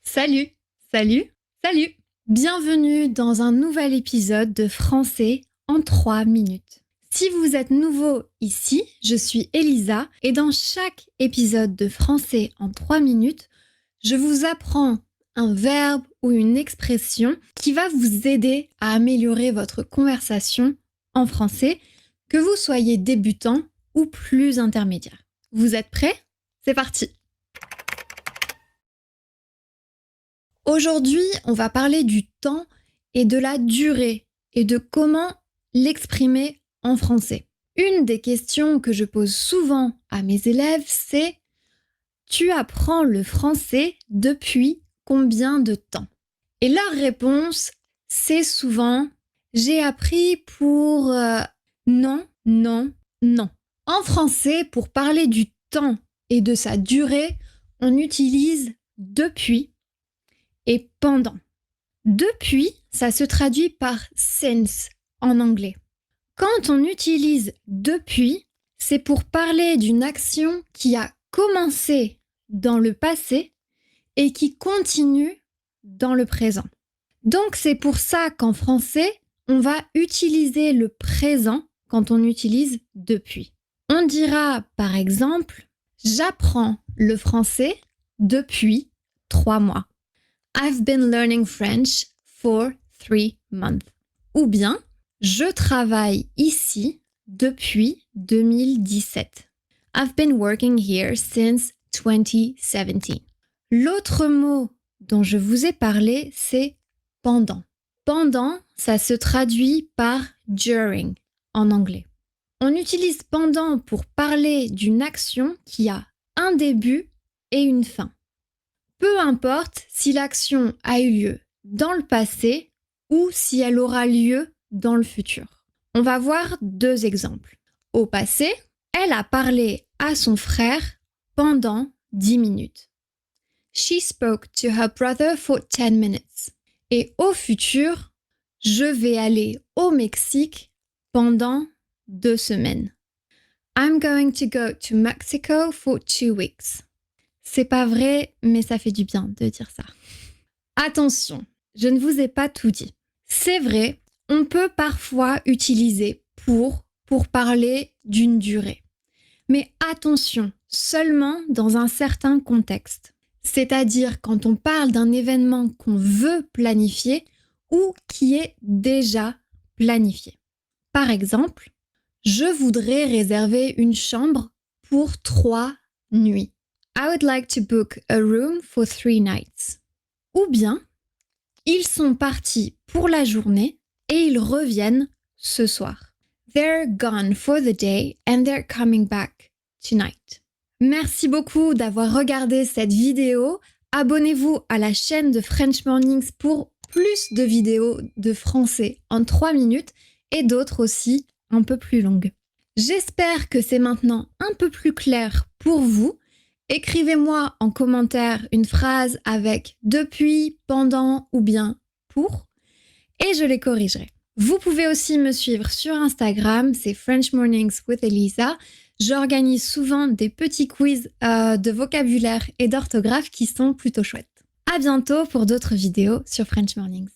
Salut, salut, salut. Bienvenue dans un nouvel épisode de Français en 3 minutes. Si vous êtes nouveau ici, je suis Elisa et dans chaque épisode de Français en 3 minutes, je vous apprends un verbe ou une expression qui va vous aider à améliorer votre conversation en français, que vous soyez débutant ou plus intermédiaire. Vous êtes prêts? C'est parti! Aujourd'hui, on va parler du temps et de la durée et de comment l'exprimer en français. Une des questions que je pose souvent à mes élèves, c'est « Tu apprends le français depuis combien de temps ?» Et leur réponse, c'est souvent « J'ai appris pour non, non, non ». En français, pour parler du temps et de sa durée, on utilise « depuis » et pendant. Depuis, ça se traduit par since en anglais. Quand on utilise depuis, c'est pour parler d'une action qui a commencé dans le passé et qui continue dans le présent. Donc c'est pour ça qu'en français, on va utiliser le présent quand on utilise depuis. On dira par exemple, j'apprends le français depuis 3 mois. I've been learning French for 3 months. Ou bien, je travaille ici depuis 2017. I've been working here since 2017. L'autre mot dont je vous ai parlé, c'est pendant. Pendant, ça se traduit par during en anglais. On utilise pendant pour parler d'une action qui a un début et une fin. Peu importe si l'action a eu lieu dans le passé ou si elle aura lieu dans le futur. On va voir 2 exemples. Au passé, elle a parlé à son frère pendant 10 minutes. She spoke to her brother for 10 minutes. Et au futur, je vais aller au Mexique pendant 2 semaines. I'm going to go to Mexico for 2 weeks. C'est pas vrai, mais ça fait du bien de dire ça. Attention, je ne vous ai pas tout dit. C'est vrai, on peut parfois utiliser pour parler d'une durée. Mais attention, seulement dans un certain contexte. C'est-à-dire quand on parle d'un événement qu'on veut planifier ou qui est déjà planifié. Par exemple, je voudrais réserver une chambre pour 3 nuits. I would like to book a room for 3 nights. Ou bien, ils sont partis pour la journée et ils reviennent ce soir. They're gone for the day and they're coming back tonight. Merci beaucoup d'avoir regardé cette vidéo. Abonnez-vous à la chaîne de French Mornings pour plus de vidéos de français en 3 minutes et d'autres aussi un peu plus longues. J'espère que c'est maintenant un peu plus clair pour vous. Écrivez-moi en commentaire une phrase avec depuis, pendant ou bien pour et je les corrigerai. Vous pouvez aussi me suivre sur Instagram, c'est French Mornings with Elisa. J'organise souvent des petits quiz de vocabulaire et d'orthographe qui sont plutôt chouettes. À bientôt pour d'autres vidéos sur French Mornings.